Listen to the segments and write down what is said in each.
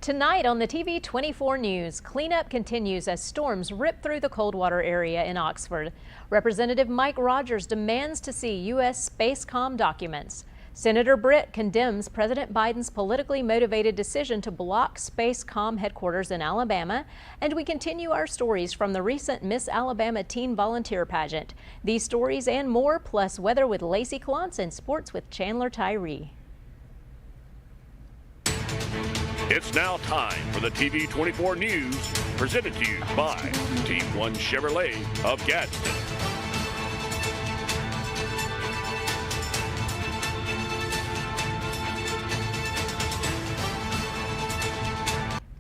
Tonight on the TV 24 News, cleanup continues as storms rip through the Coldwater area in Oxford. Representative Mike Rogers demands to see U.S. Spacecom documents. Senator Britt condemns President Biden's politically motivated decision to block Spacecom headquarters in Alabama. And we continue our stories from the recent Miss Alabama Teen Volunteer Pageant. These stories and more, plus weather with Lacey Clontz and sports with Chandler Tyree. It's now time for the TV 24 News, presented to you by Team One Chevrolet of Gadsden.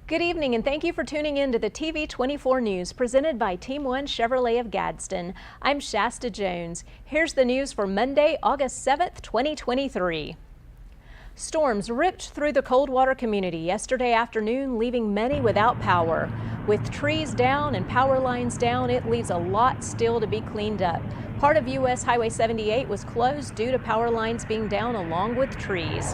Good evening and thank you for tuning in to the TV 24 News presented by Team One Chevrolet of Gadsden. I'm Shasta Jones. Here's the news for Monday, August 7th, 2023. Storms ripped through the Coldwater community yesterday afternoon, leaving many without power. With trees down and power lines down, it leaves a lot still to be cleaned up. Part of U.S. Highway 78 was closed due to power lines being down along with trees.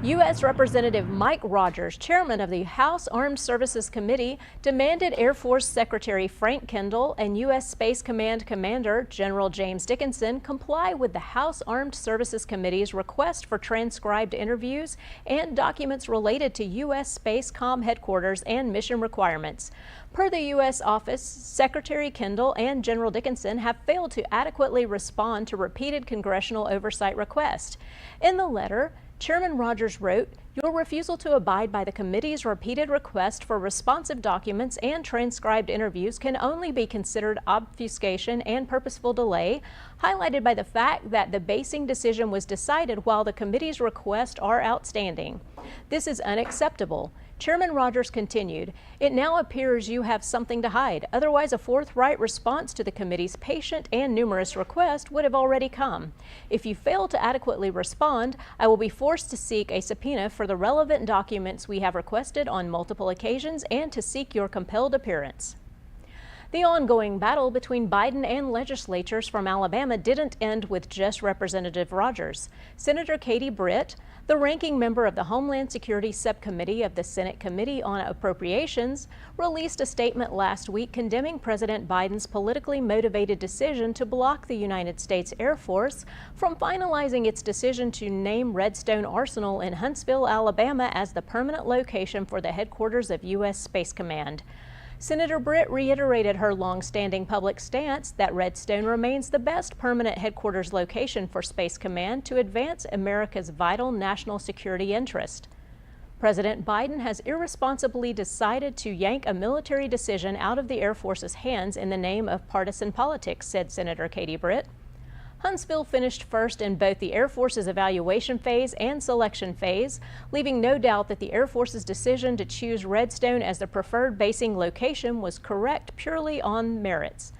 U.S. Representative Mike Rogers, chairman of the House Armed Services Committee, demanded Air Force Secretary Frank Kendall and U.S. Space Command Commander General James Dickinson comply with the House Armed Services Committee's request for transcribed interviews and documents related to U.S. Spacecom headquarters and mission requirements. Per the U.S. office, Secretary Kendall and General Dickinson have failed to adequately respond to repeated congressional oversight requests. In the letter, Chairman Rogers wrote, "Your refusal to abide by the committee's repeated request for responsive documents and transcribed interviews can only be considered obfuscation and purposeful delay, highlighted by the fact that the basing decision was decided while the committee's requests are outstanding. This is unacceptable." Chairman Rogers continued, "It now appears you have something to hide. Otherwise, a forthright response to the committee's patient and numerous requests would have already come. If you fail to adequately respond, I will be forced to seek a subpoena for the relevant documents we have requested on multiple occasions and to seek your compelled appearance." The ongoing battle between Biden and legislators from Alabama didn't end with just Representative Rogers. Senator Katie Britt, the ranking member of the Homeland Security Subcommittee of the Senate Committee on Appropriations, released a statement last week condemning President Biden's politically motivated decision to block the United States Air Force from finalizing its decision to name Redstone Arsenal in Huntsville, Alabama as the permanent location for the headquarters of U.S. Space Command. Senator Britt reiterated her long-standing public stance that Redstone remains the best permanent headquarters location for Space Command to advance America's vital national security interest. President Biden has irresponsibly decided to yank a military decision out of the Air Force's hands in the name of partisan politics, said Senator Katie Britt. Huntsville finished first in both the Air Force's evaluation phase and selection phase, leaving no doubt that the Air Force's decision to choose Redstone as the preferred basing location was correct purely on merits.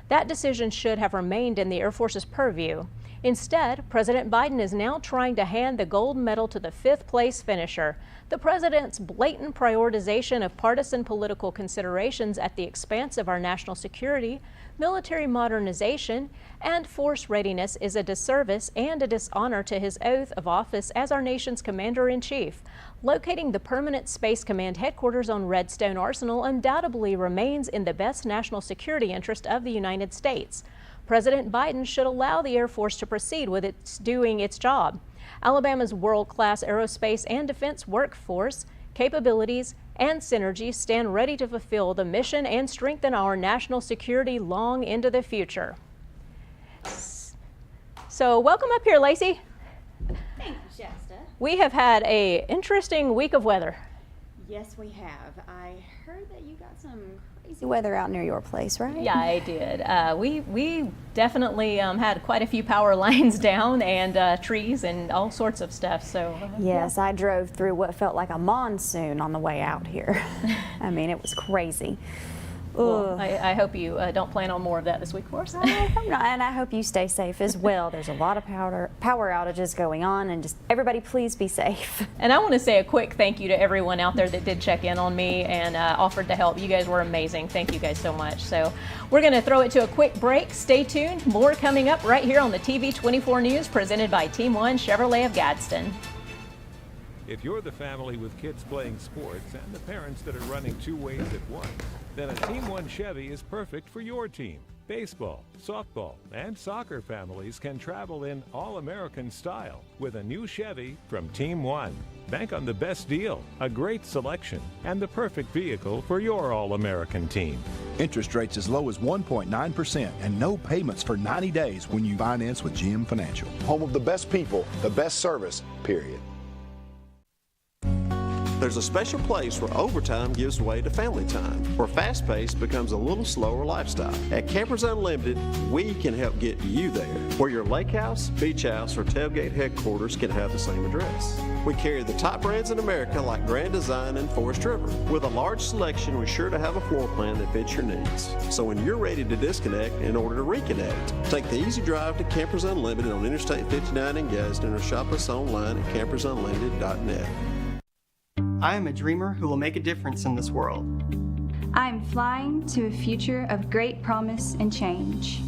That decision should have remained in the Air Force's purview. Instead, President Biden is now trying to hand the gold medal to the fifth-place finisher. The president's blatant prioritization of partisan political considerations at the expense of our national security, military modernization, and force readiness is a disservice and a dishonor to his oath of office as our nation's commander-in-chief. Locating the permanent Space Command headquarters on Redstone Arsenal undoubtedly remains in the best national security interest of the United States. President Biden should allow the Air Force to proceed with doing its job. Alabama's world-class aerospace and defense workforce, capabilities, and synergies stand ready to fulfill the mission and strengthen our national security long into the future. So welcome up here, Lacey. Thank you, Shasta. We have had an interesting week of weather. Yes, we have. I heard that you got some crazy weather out near your place, right? Yeah, I did. We definitely had quite a few power lines down and trees and all sorts of stuff. So yes, I drove through what felt like a monsoon on the way out here. I mean, it was crazy. Well, I hope you don't plan on more of that this week for us. I hope not, and I hope you stay safe as well. There's a lot of power outages going on, and just everybody please be safe. And I want to say a quick thank you to everyone out there that did check in on me and offered to help. You guys were amazing. Thank you guys so much. So we're going to throw it to a quick break. Stay tuned. More coming up right here on the TV 24 News presented by Team One Chevrolet of Gadsden. If you're the family with kids playing sports and the parents that are running 2 ways at once, then a Team One Chevy is perfect for your team. Baseball, softball, and soccer families can travel in all-American style with a new Chevy from Team One. Bank on the best deal, a great selection, and the perfect vehicle for your all-American team. Interest rates as low as 1.9% and no payments for 90 days when you finance with GM Financial. Home of the best people, the best service, period. There's a special place where overtime gives way to family time, where fast pace becomes a little slower lifestyle. At Campers Unlimited, we can help get you there, where your lake house, beach house, or tailgate headquarters can have the same address. We carry the top brands in America like Grand Design and Forest River. With a large selection, we're sure to have a floor plan that fits your needs. So when you're ready to disconnect in order to reconnect, take the easy drive to Campers Unlimited on Interstate 59 in Gadsden or shop us online at campersunlimited.net. I am a dreamer who will make a difference in this world. I am flying to a future of great promise and change.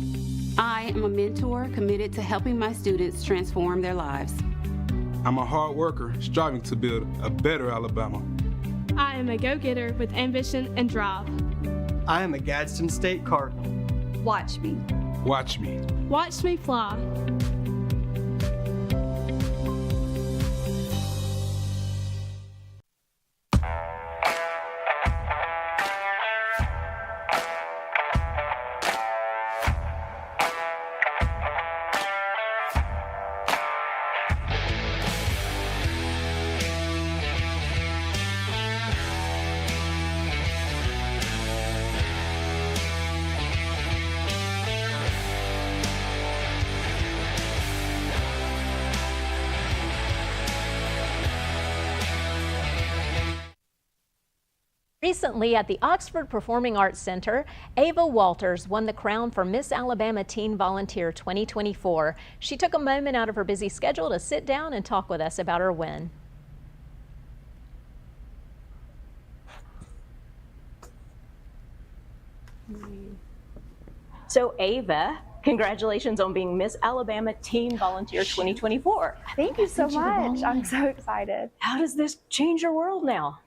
I am a mentor committed to helping my students transform their lives. I'm a hard worker striving to build a better Alabama. I am a go-getter with ambition and drive. I am a Gadsden State Cardinal. Watch me. Watch me. Watch me fly. Recently at the Oxford Performing Arts Center, Ava Walters won the crown for Miss Alabama Teen Volunteer 2024. She took a moment out of her busy schedule to sit down and talk with us about her win. So Ava, congratulations on being Miss Alabama Teen Volunteer 2024. Thank you so much. I'm so excited. How does this change your world now?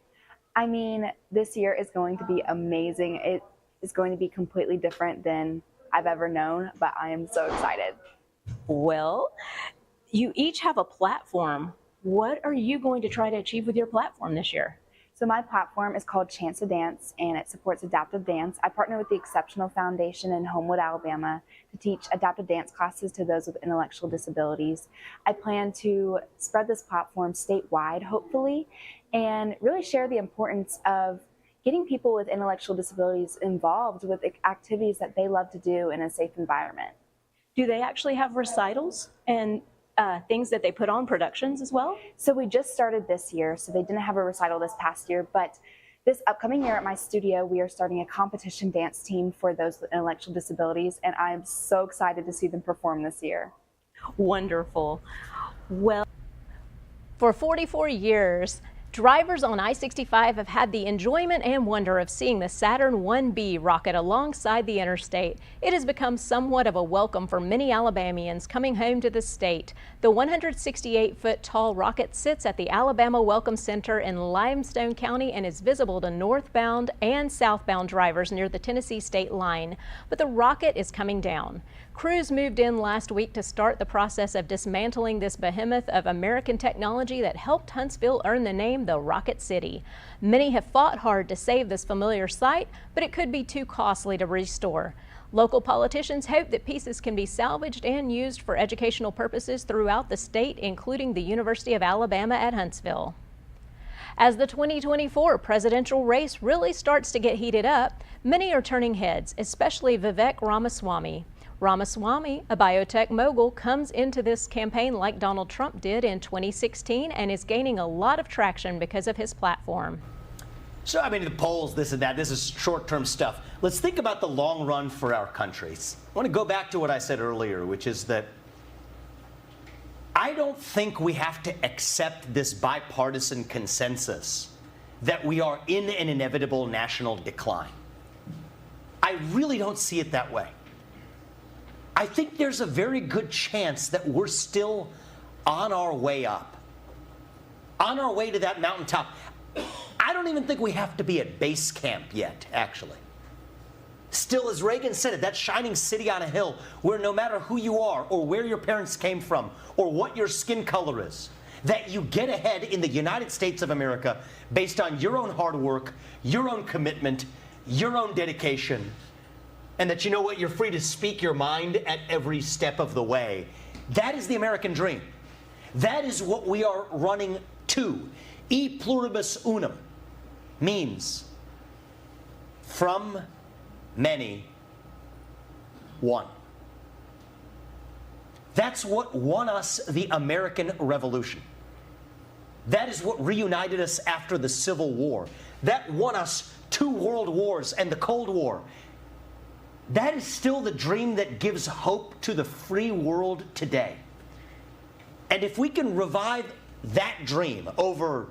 I mean, this year is going to be amazing. It is going to be completely different than I've ever known, but I am so excited. Well, you each have a platform. What are you going to try to achieve with your platform this year? So my platform is called Chance to Dance, and it supports adaptive dance. I partner with the Exceptional Foundation in Homewood, Alabama, to teach adaptive dance classes to those with intellectual disabilities. I plan to spread this platform statewide, hopefully, and really share the importance of getting people with intellectual disabilities involved with activities that they love to do in a safe environment. Do they actually have recitals and things that they put on productions as well? So we just started this year, so they didn't have a recital this past year, but this upcoming year at my studio, we are starting a competition dance team for those with intellectual disabilities, and I'm so excited to see them perform this year. Wonderful. Well, for 44 years, drivers on I-65 have had the enjoyment and wonder of seeing the Saturn 1B rocket alongside the interstate. It has become somewhat of a welcome for many Alabamians coming home to the state. The 168-foot tall rocket sits at the Alabama Welcome Center in Limestone County and is visible to northbound and southbound drivers near the Tennessee state line. But the rocket is coming down. Crews moved in last week to start the process of dismantling this behemoth of American technology that helped Huntsville earn the name the Rocket City. Many have fought hard to save this familiar site, but it could be too costly to restore. Local politicians hope that pieces can be salvaged and used for educational purposes throughout the state, including the University of Alabama at Huntsville. As the 2024 presidential race really starts to get heated up, many are turning heads, especially Vivek Ramaswamy. Ramaswamy, a biotech mogul, comes into this campaign like Donald Trump did in 2016 and is gaining a lot of traction because of his platform. So, I mean, the polls, this and that, this is short-term stuff. Let's think about the long run for our countries. I want to go back to what I said earlier, which is that I don't think we have to accept this bipartisan consensus that we are in an inevitable national decline. I really don't see it that way. I think there's a very good chance that we're still on our way up. on our way to that mountaintop. I don't even think we have to be at base camp yet, actually. Still, as Reagan said it, that shining city on a hill where no matter who you are or where your parents came from or what your skin color is, that you get ahead in the United States of America based on your own hard work, your own commitment, your own dedication, and that you know what, you're free to speak your mind at every step of the way. That is the American dream. That is what we are running to. E pluribus unum means from many, one. That's what won us the American Revolution. That is what reunited us after the Civil War. That won us 2 world wars and the Cold War. That is still the dream that gives hope to the free world today. And if we can revive that dream over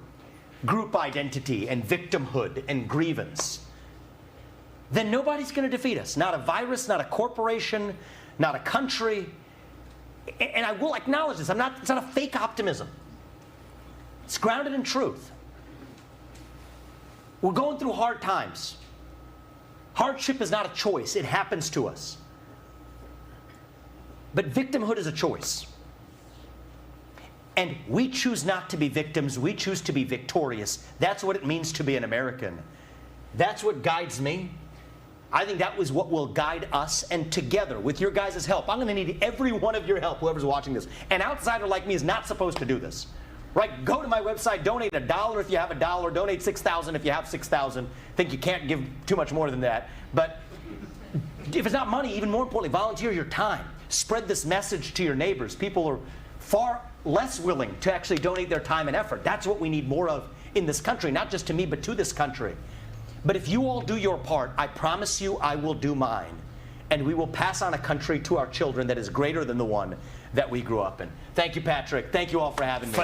group identity and victimhood and grievance, then nobody's going to defeat us. Not a virus, not a corporation, not a country. And I will acknowledge this. It's not a fake optimism. It's grounded in truth. We're going through hard times. Hardship is not a choice. It happens to us. But victimhood is a choice. And we choose not to be victims. We choose to be victorious. That's what it means to be an American. That's what guides me. I think that was what will guide us. And together, with your guys' help, I'm going to need every one of your help, whoever's watching this. An outsider like me is not supposed to do this. Right? Go to my website, donate $1 if you have $1, donate $6,000 if you have $6,000. Think you can't give too much more than that. But if it's not money, even more importantly, volunteer your time. Spread this message to your neighbors. People are far less willing to actually donate their time and effort. That's what we need more of in this country, not just to me, but to this country. But if you all do your part, I promise you I will do mine. And we will pass on a country to our children that is greater than the one that we grew up in. Thank you, Patrick. Thank you all for having me.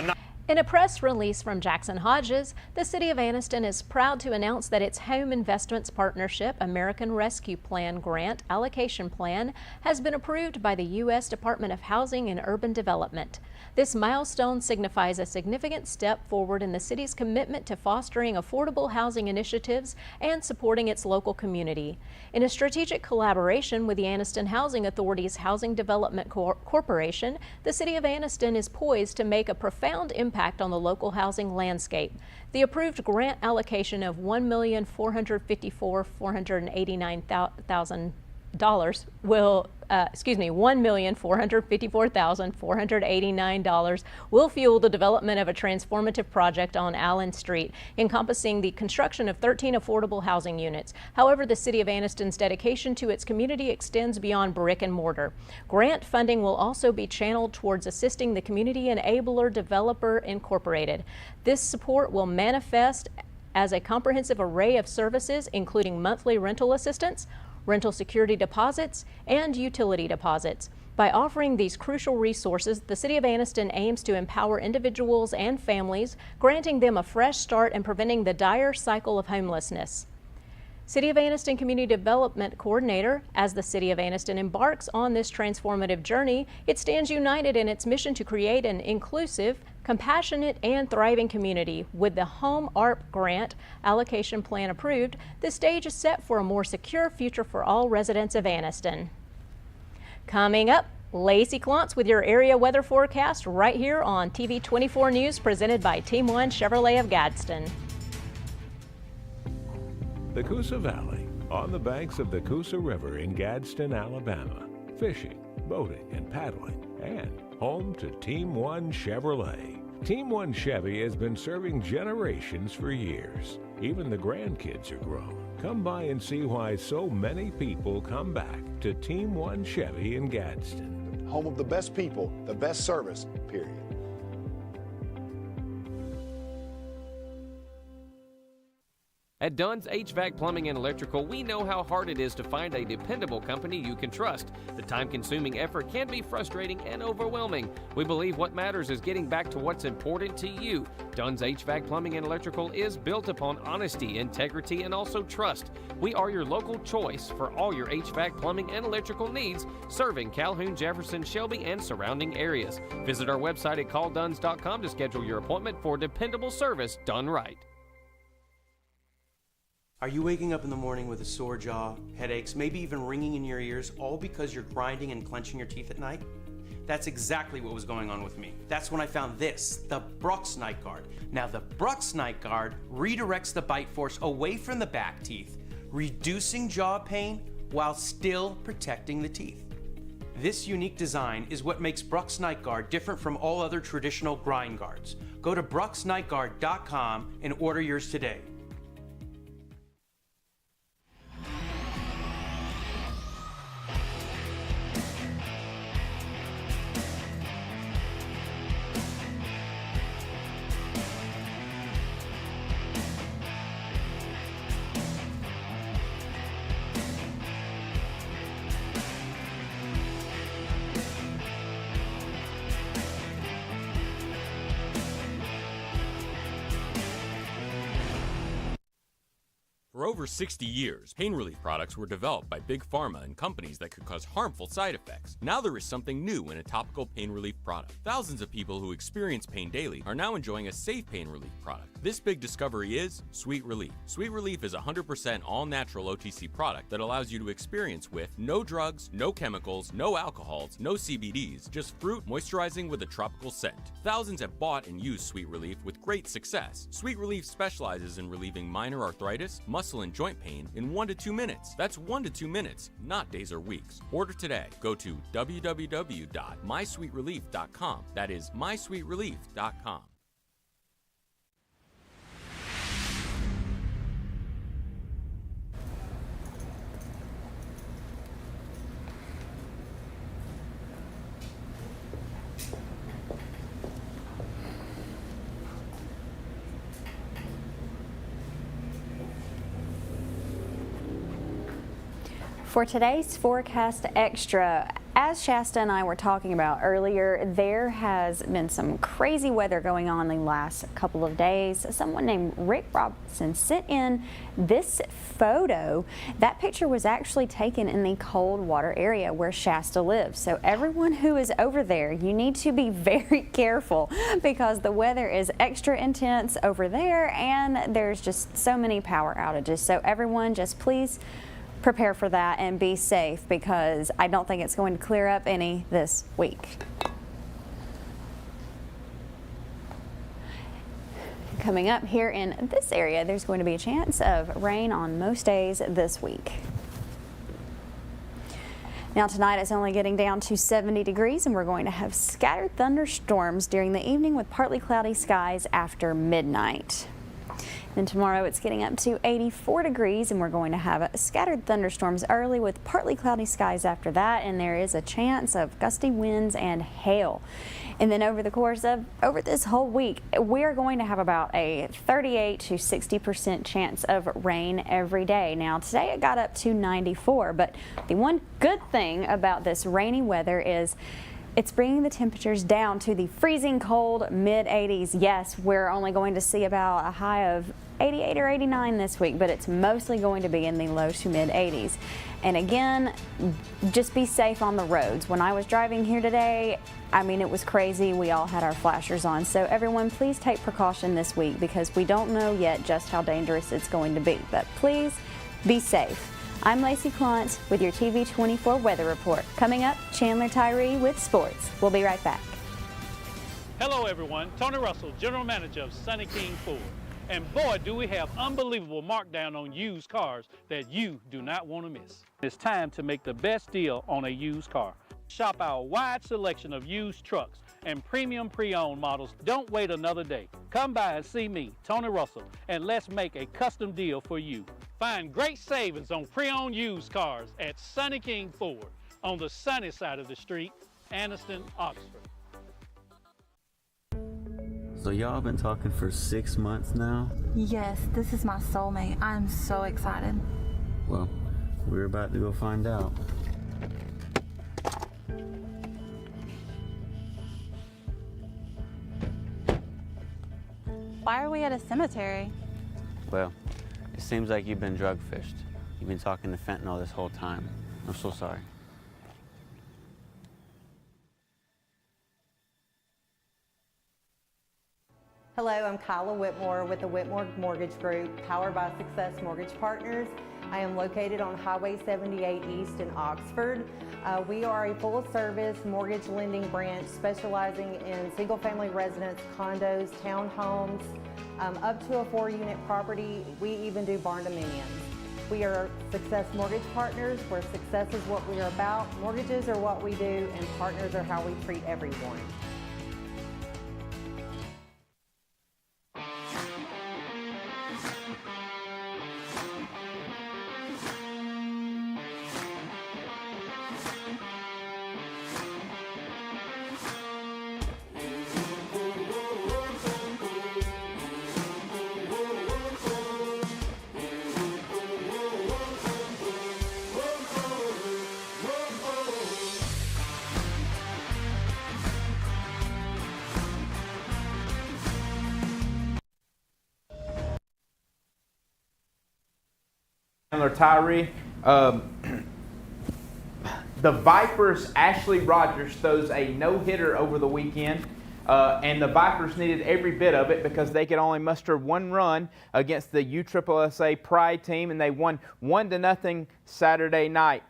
In a press release from Jackson Hodges, the City of Anniston is proud to announce that its Home Investments Partnership American Rescue Plan Grant Allocation Plan has been approved by the U.S. Department of Housing and Urban Development. This milestone signifies a significant step forward in the city's commitment to fostering affordable housing initiatives and supporting its local community. In a strategic collaboration with the Anniston Housing Authority's Housing Development Corporation, the City of Anniston is poised to make a profound impact on the local housing landscape. The approved grant allocation of $1,454,489 $1,454,489 will fuel the development of a transformative project on Allen Street, encompassing the construction of 13 affordable housing units. However, the City of Anniston's dedication to its community extends beyond brick and mortar. Grant funding will also be channeled towards assisting the Community Enabler Developer Incorporated. This support will manifest as a comprehensive array of services, including monthly rental assistance, rental security deposits, and utility deposits. By offering these crucial resources, the City of Anniston aims to empower individuals and families, granting them a fresh start and preventing the dire cycle of homelessness. City of Anniston Community Development Coordinator, as the City of Anniston embarks on this transformative journey, it stands united in its mission to create an inclusive, compassionate, and thriving community. With the Home ARP Grant Allocation Plan approved, the stage is set for a more secure future for all residents of Anniston. Coming up, Lacey Klontz with your area weather forecast right here on TV 24 News, presented by Team 1 Chevrolet of Gadsden. The Coosa Valley, on the banks of the Coosa River in Gadsden, Alabama. Fishing, boating, and paddling, and home to Team 1 Chevrolet. Team 1 Chevy has been serving generations for years. Even the grandkids are grown. Come by and see why so many people come back to Team 1 Chevy in Gadsden. Home of the best people, the best service, period. At Dunn's HVAC Plumbing and Electrical, we know how hard it is to find a dependable company you can trust. The time-consuming effort can be frustrating and overwhelming. We believe what matters is getting back to what's important to you. Dunn's HVAC Plumbing and Electrical is built upon honesty, integrity, and also trust. We are your local choice for all your HVAC plumbing and electrical needs, serving Calhoun, Jefferson, Shelby, and surrounding areas. Visit our website at callduns.com to schedule your appointment for dependable service done right. Are you waking up in the morning with a sore jaw, headaches, maybe even ringing in your ears, all because you're grinding and clenching your teeth at night? That's exactly what was going on with me. That's when I found this, the Brux Night Guard. Now the Brux Night Guard redirects the bite force away from the back teeth, reducing jaw pain while still protecting the teeth. This unique design is what makes Brux Night Guard different from all other traditional grind guards. Go to bruxnightguard.com and order yours today. For over 60 years, pain relief products were developed by big pharma and companies that could cause harmful side effects. Now there is something new in a topical pain relief product. Thousands of people who experience pain daily are now enjoying a safe pain relief product. This big discovery is Sweet Relief. Sweet Relief is a 100% all-natural OTC product that allows you to experience with no drugs, no chemicals, no alcohols, no CBDs, just fruit moisturizing with a tropical scent. Thousands have bought and used Sweet Relief with great success. Sweet Relief specializes in relieving minor arthritis, muscle and joint pain in 1 to 2 minutes. That's 1 to 2 minutes, not days or weeks. Order today. Go to www.mysweetrelief.com. That is mysweetrelief.com. For today's Forecast Extra, as Shasta and I were talking about earlier, there has been some crazy weather going on the last couple of days. Someone named Rick Robinson sent in this photo. That picture was actually taken in the cold water area where Shasta lives. So everyone who is over there, you need to be very careful because the weather is extra intense over there and there's just so many power outages. So everyone just please prepare for that and be safe because I don't think it's going to clear up any this week. Coming up here in this area, there's going to be a chance of rain on most days this week. Now tonight it's only getting down to 70 degrees and we're going to have scattered thunderstorms during the evening with partly cloudy skies after midnight. Then tomorrow it's getting up to 84 degrees and we're going to have scattered thunderstorms early with partly cloudy skies after that, and there is a chance of gusty winds and hail. And then over the course of this whole week, we're going to have about a 38 to 60% chance of rain every day. Now today it got up to 94, but the one good thing about this rainy weather is it's bringing the temperatures down to the freezing cold mid-80s. Yes, we're only going to see about a high of 88 or 89 this week, but it's mostly going to be in the low to mid-80s. And again, just be safe on the roads. When I was driving here today, I mean, it was crazy. We all had our flashers on. So everyone, please take precaution this week because we don't know yet just how dangerous it's going to be. But please be safe. I'm Lacey Kluntz with your TV 24 weather report. Coming up, Chandler Tyree with sports. We'll be right back. Hello everyone, Tony Russell, General Manager of Sunny King Ford. And boy, do we have unbelievable markdown on used cars that you do not want to miss. It's time to make the best deal on a used car. Shop our wide selection of used trucks and premium pre-owned models. Don't wait another day. Come by and see me, Tony Russell, and let's make a custom deal for you. Find great savings on pre-owned used cars at Sunny King Ford on the sunny side of the street, Anniston, Oxford. So y'all been talking for 6 months now? Yes, this is my soulmate. I'm so excited. Well, we're about to go find out. Why are we at a cemetery? Well, it seems like you've been drug fished. You've been talking to fentanyl this whole time. I'm so sorry. Hello, I'm Kyla Whitmore with the Whitmore Mortgage Group, powered by Success Mortgage Partners. I am located on Highway 78 East in Oxford. We are a full-service mortgage lending branch specializing in single-family residence, condos, townhomes, up to a 4-unit property. We even do barn dominiums. We are Success Mortgage Partners, where success is what we are about, mortgages are what we do, and partners are how we treat everyone. Tyree. The Vipers, Ashley Rogers throws a no-hitter over the weekend, and the Vipers needed every bit of it because they could only muster 1 run against the USSSA Pride team, and they won 1-0 Saturday night.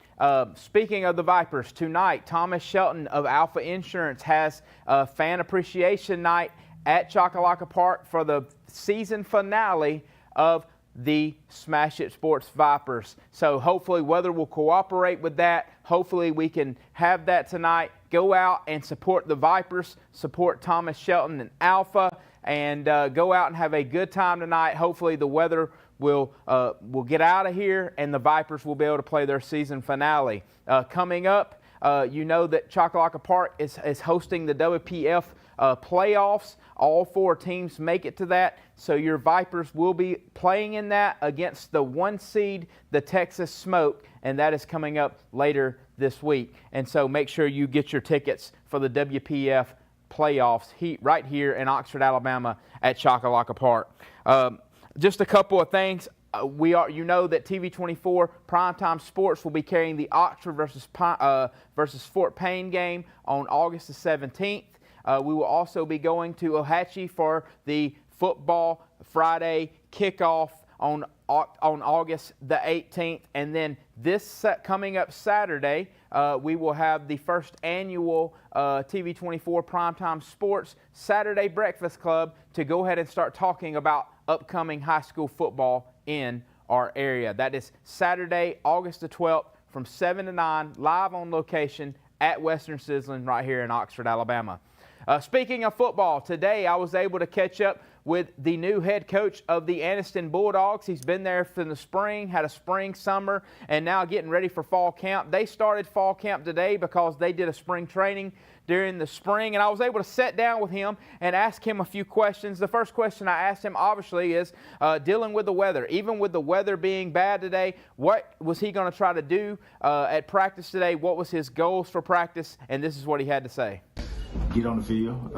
Speaking of the Vipers, tonight Thomas Shelton of Alpha Insurance has a fan appreciation night at Choccolocco Park for the season finale of the Smash It Sports Vipers. So hopefully weather will cooperate with that. Hopefully we can have that tonight. Go out and support the Vipers, support Thomas Shelton and Alpha, and go out and have a good time tonight. Hopefully the weather will get out of here and the Vipers will be able to play their season finale. Coming up, you know that Choccolocco Park is hosting the WPF playoffs. All 4 teams make it to that, so your Vipers will be playing in that against the 1 seed, the Texas Smoke, and that is coming up later this week. And so make sure you get your tickets for the WPF playoffs right here in Oxford, Alabama at Choccolocco Park. Just a couple of things. You know that TV24 Primetime Sports will be carrying the Oxford versus Fort Payne game on August the 17th. We will also be going to Ohatchee for the Football Friday kickoff on August the 18th. And then this coming up Saturday, we will have the first annual TV24 Primetime Sports Saturday Breakfast Club to go ahead and start talking about upcoming high school football in our area. That is Saturday, August the 12th from 7 to 9, live on location at Western Sizzling right here in Oxford, Alabama. Speaking of football, today I was able to catch up with the new head coach of the Anniston Bulldogs. He's been there from the spring, had a spring, summer, and now getting ready for fall camp. They started fall camp today because they did a spring training during the spring, and I was able to sit down with him and ask him a few questions. The first question I asked him, obviously, is dealing with the weather. Even with the weather being bad today, what was he going to try to do at practice today? What was his goals for practice? And this is what he had to say. Get on the field.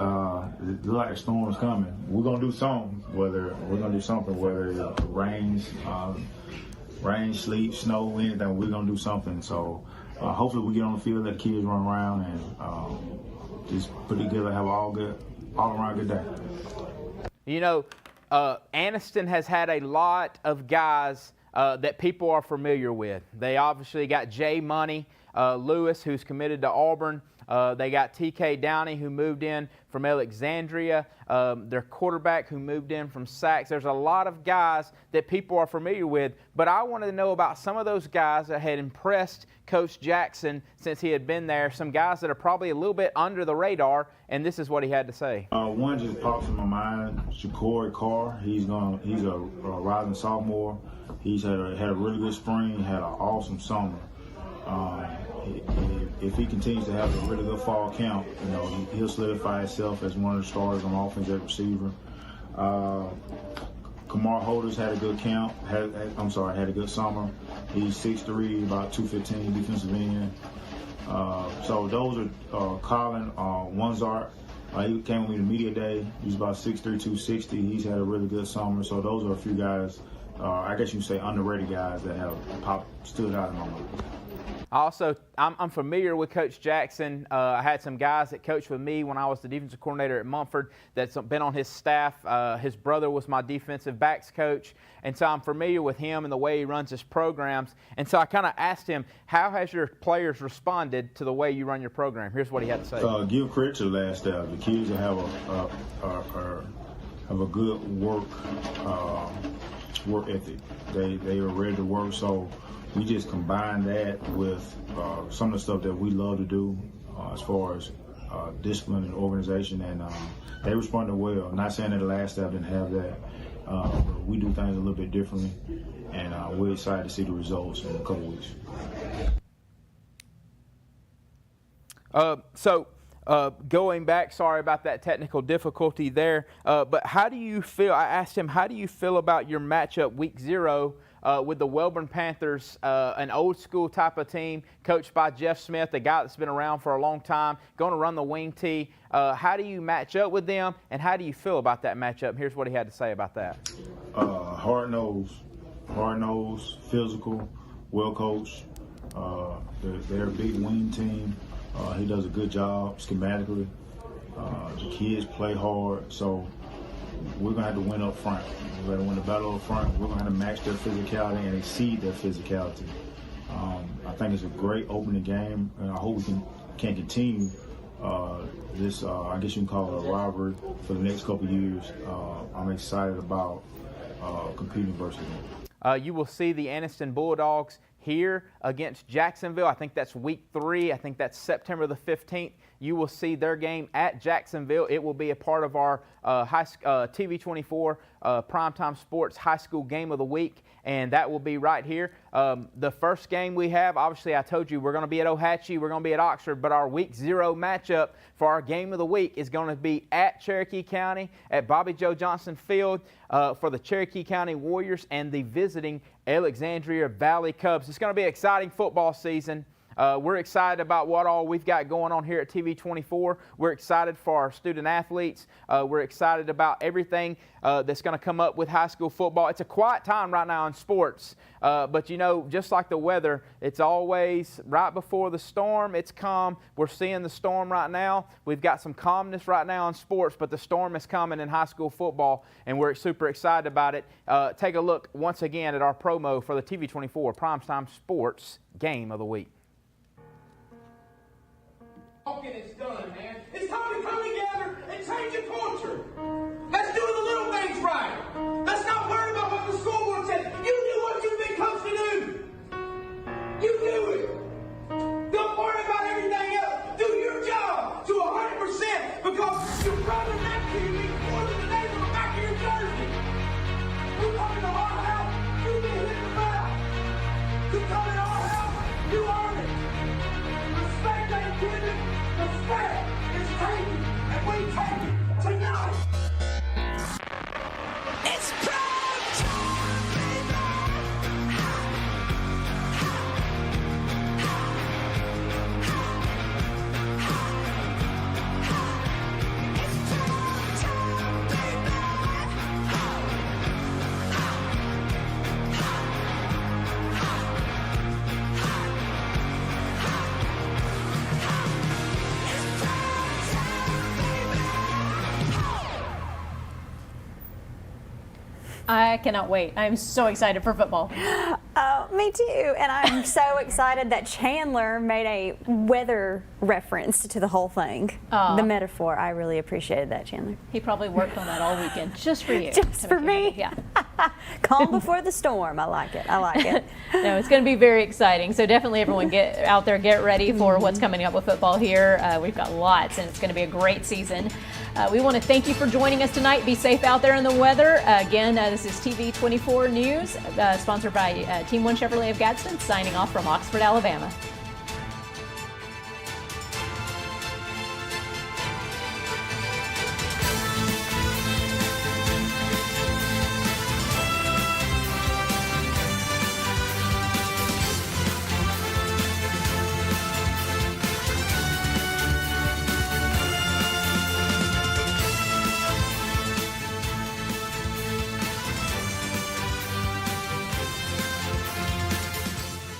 It looks like a storm's coming. We're gonna do something. Whether it rain, sleet, snow, anything, we're gonna do something. So hopefully we get on the field, let the kids run around, and just put together, have all around good day. You know, Anniston has had a lot of guys that people are familiar with. They obviously got Jay Money Lewis, who's committed to Auburn. They got TK Downey, who moved in from Alexandria, their quarterback who moved in from Sachs. There's a lot of guys that people are familiar with, but I wanted to know about some of those guys that had impressed Coach Jackson since he had been there, some guys that are probably a little bit under the radar, and this is what he had to say. One just pops in my mind, Shakori Carr. He's a rising sophomore. He's had a really good spring, had an awesome summer. if he continues to have a really good fall camp, you know, he'll solidify himself as one of the starters on offense at receiver. Kamar Holders had a good camp. Had a good summer. He's 6'3", about 215 defensive end. So those are Colin Wanzart. He came with me to media day. He's about 6'3", 260. He's had a really good summer. So those are a few guys, I guess you can say underrated guys that have stood out in my mind. Also, I'm familiar with Coach Jackson. I had some guys that coached with me when I was the defensive coordinator at Mumford that's been on his staff. His brother was my defensive backs coach, and so I'm familiar with him and the way he runs his programs. And so I kind of asked him, how has your players responded to the way you run your program? Here's what he had to say. Give credit to the last staff. The kids have a good work ethic. They are ready to work, so we just combine that with some of the stuff that we love to do as far as discipline and organization, and they responded well. I'm not saying that the last staff didn't have that, but we do things a little bit differently, and we're excited to see the results in a couple weeks. Going back, sorry about that technical difficulty there, but how do you feel? I asked him, how do you feel about your matchup week 0 with the Wellborn Panthers, an old school type of team coached by Jeff Smith, a guy that's been around for a long time, going to run the wing tee. How do you match up with them, and how do you feel about that matchup? Here's what he had to say about that. Hard-nosed, physical, well-coached. They're a big wing team. He does a good job schematically. The kids play hard, so we're going to have to win up front. We're going to win the battle up front. We're going to have to match their physicality and exceed their physicality. I think it's a great opening game, and I hope we can continue this, I guess you can call it a rivalry for the next couple of years. I'm excited about competing versus them. You will see the Anniston Bulldogs here against Jacksonville. I think that's week 3. I think that's September the 15th. You will see their game at Jacksonville. It will be a part of our TV24 Primetime Sports High School Game of the Week, and that will be right here. The first game we have, obviously I told you we're going to be at Ohatchee, we're going to be at Oxford, but our week 0 matchup for our Game of the Week is going to be at Cherokee County at Bobby Joe Johnson Field for the Cherokee County Warriors and the visiting Alexandria Valley Cubs. It's going to be an exciting football season. We're excited about what all we've got going on here at TV24. We're excited for our student athletes. We're excited about everything that's going to come up with high school football. It's a quiet time right now in sports, but you know, just like the weather, it's always right before the storm. It's calm. We're seeing the storm right now. We've got some calmness right now in sports, but the storm is coming in high school football, and we're super excited about it. Take a look once again at our promo for the TV24 Primetime Sports Game of the Week. It's done, man. It's time to come together and change the culture. Let's do the little things right. Let's not worry about what the school board says. You do what you've been coached to do. You do it. Don't worry about everything else. Do your job to 100% because your brother next to you means more than the name on the back of your jersey. You come into our house, you get hit in the mouth. You come into our house, you earn it. Respect ain't given. Respect is taken, and we take it tonight. It's prime time, baby. It's prime time, baby. I cannot wait. I'm so excited for football. Me too. And I'm so excited that Chandler made a weather reference to the whole thing. The metaphor. I really appreciated that, Chandler. He probably worked on that all weekend just for you. Just for me? Yeah. Calm before the storm. I like it. I like it. No, it's going to be very exciting. So definitely everyone get out there, get ready for what's coming up with football here. We've got lots, and it's going to be a great season. We want to thank you for joining us tonight. Be safe out there in the weather. Again, this is TV24 News, sponsored by Team One Chevrolet of Gadsden, signing off from Oxford, Alabama.